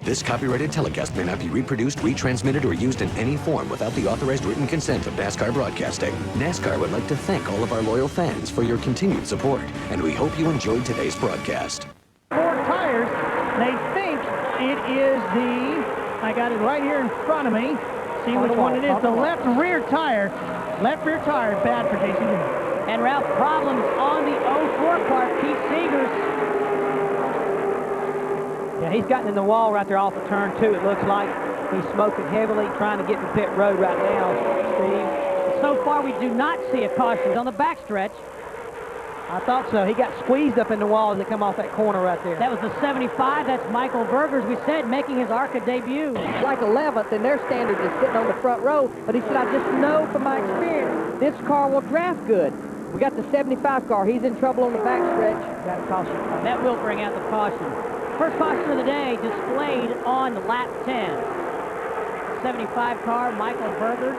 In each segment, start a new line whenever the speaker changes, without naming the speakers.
This copyrighted telecast may not be reproduced, retransmitted, or used in any form without the authorized written consent of NASCAR Broadcasting. NASCAR would like to thank all of our loyal fans for your continued support, and we hope you enjoyed today's broadcast.
4 tires. They think it is I got it right here in front of me. See which one it is. The left rear tire. Left rear tire is bad for Jason Dillon.
And Ralph, problems on the 04 car, Pete Seegers. Yeah, he's gotten in the wall right there off of turn 2. It looks like he's smoking heavily, trying to get to pit road right now, Steve.
So far, we do not see a caution on the backstretch.
I thought so. He got squeezed up in the wall as it come off that corner right there.
That was the 75. That's Michael Berger, as we said, making his Arca debut.
Like 11th, and their standard is sitting on the front row. But he said, I just know from my experience, this car will draft good. We got the 75 car. He's in trouble on the backstretch.
Got a caution.
That will bring out the caution. First caution of the day displayed on lap 10. 75 car, Michael Berger's.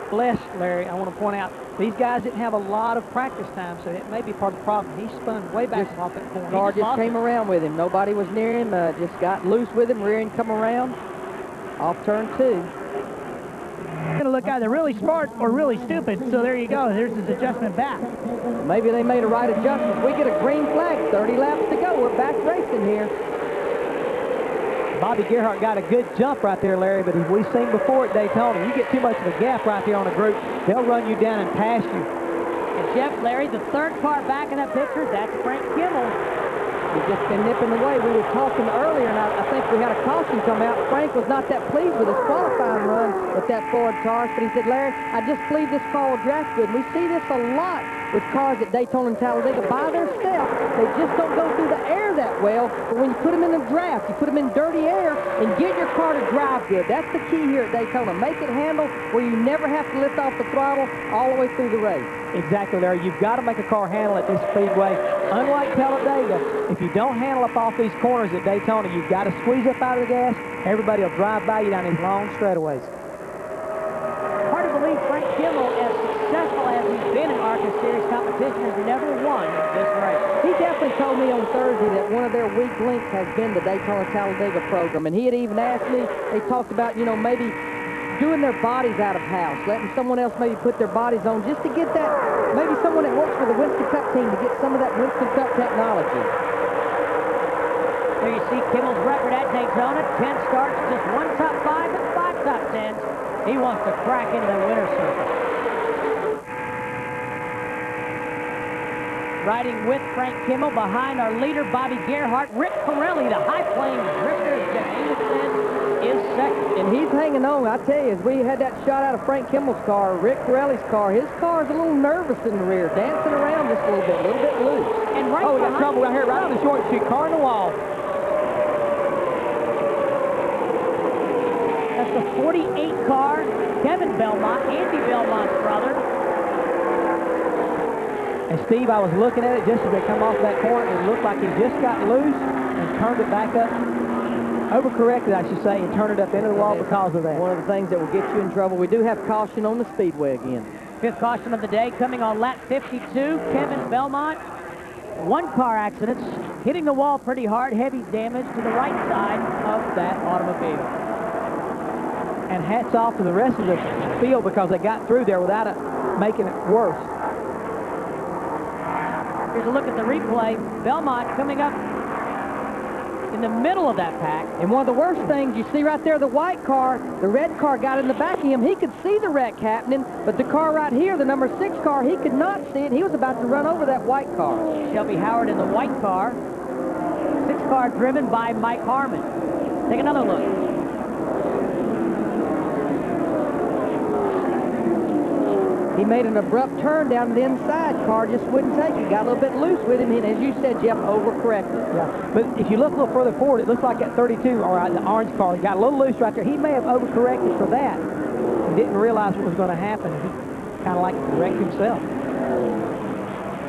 Bless Larry, I want to point out, these guys didn't have a lot of practice time, so it may be part of the problem. He spun way back off that corner.
Car just came around with him. Nobody was near him. Just got loose with him. Rear end come around. Off turn 2.
Going to look either really smart or really stupid. So there you go. There's his adjustment back.
Maybe they made a right adjustment. We get a green flag. 30 laps to go. We're back racing here.
Bobby Gerhart got a good jump right there, Larry, but as we've seen before at Daytona, you get too much of a gap right there on a group, they'll run you down and pass you.
And Jeff, Larry, the third car back in that picture, that's Frank Kimmel.
He's just been nipping away. We were talking earlier, and I think we had a caution come out. Frank was not that pleased with his qualifying run with that Ford Taurus, but he said, Larry, I just believe this car will draft good. And we see this a lot with cars at Daytona and Talladega. By their step, they just don't go through the air that well, but when you put them in a draft, you put them in dirty air and get your car to drive good. That's the key here at Daytona. Make it handle where you never have to lift off the throttle all the way through the race.
Exactly, Larry. You've got to make a car handle at this speedway. Unlike Talladega, if you don't handle up off these corners at Daytona, you've got to squeeze up out of the gas. Everybody will drive by you down these long straightaways.
Hard to believe Frank Kimmel, as successful as he's been in Arca Series competition, has never won this race.
He definitely told me on Thursday that one of their weak links has been the Daytona Talladega program. And he had even asked me, they talked about, you know, maybe doing their bodies out of house, letting someone else maybe put their bodies on just to get that, maybe someone that works for the Winston Cup team to get some of that Winston Cup technology.
There you see Kimmel's record at Daytona, 10 starts, just 1 top 5 and 5 top 10s. He wants to crack into the winner's circle. Riding with Frank Kimmel behind our leader, Bobby Gerhart. Rick Pirelli, the high-flying drifter, is second.
And he's hanging on. I tell you, as we had that shot out of Frank Kimmel's car, Rick Pirelli's car, his car's a little nervous in the rear, dancing around just a little bit loose.
And right
we got trouble right here, right on the short chute, car in the wall.
That's the 48 car, Kevin Belmont, Andy Belmont's brother.
And Steve, I was looking at it just as they come off that corner, and it looked like he just got loose and turned it back up. Overcorrected, I should say, and turned it up into the wall because of that.
One of the things that will get you in trouble. We do have caution on the speedway again.
Fifth caution of the day coming on lap 52. Kevin Belmont, 1 car accident, hitting the wall pretty hard, heavy damage to the right side of that automobile.
And hats off to the rest of the field because they got through there without it making it worse.
Here's a look at the replay. Belmont coming up in the middle of that pack.
And one of the worst things, you see right there, the white car, the red car got in the back of him. He could see the wreck happening, but the car right here, the number 6 car, he could not see it. He was about to run over that white car.
Shelby Howard in the white car. 6 car driven by Mike Harmon. Take another look.
He made an abrupt turn down to the inside. Car just wouldn't take it. Got a little bit loose with him, and as you said, Jeff, overcorrected.
Yeah, but if you look a little further forward, it looks like that 32, or the orange car, got a little loose right there. He may have overcorrected for that. He didn't realize what was going to happen. He kind of like wrecked himself.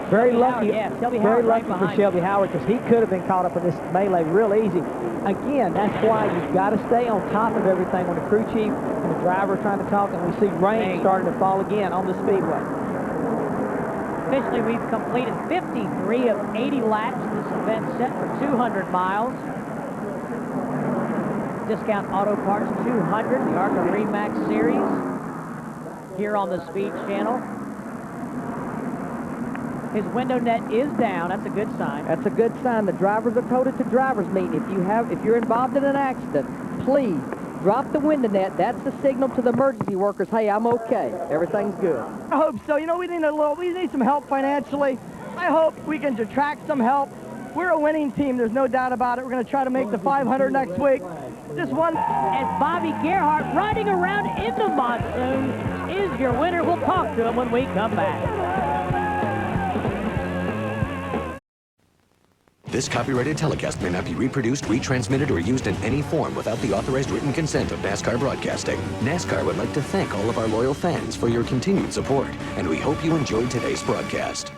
Very lucky, very lucky for Shelby Howard, because he could have been caught up in this melee real easy. Again, that's why you've got to stay on top of everything when the crew chief and the driver are trying to talk, and we see rain starting to fall again on the speedway.
Officially, we've completed 53 of 80 laps. This event set for 200 miles.
Discount Auto Parts 200, the Arca Remax Series, here on the Speed Channel. His window net is down. That's a good sign.
That's a good sign. The drivers are coded to drivers meeting. If you're involved in an accident, please drop the window net. That's the signal to the emergency workers. Hey, I'm okay. Everything's good.
I hope so. You know, we need some help financially. I hope we can attract some help. We're a winning team. There's no doubt about it. We're going to try to make the 500 next week. Just one.
As Bobby Gerhart, riding around in the monsoon, is your winner. We'll talk to him when we come back.
This copyrighted telecast may not be reproduced, retransmitted, or used in any form without the authorized written consent of NASCAR Broadcasting. NASCAR would like to thank all of our loyal fans for your continued support, and we hope you enjoyed today's broadcast.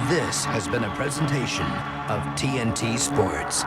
This has been a presentation of TNT Sports.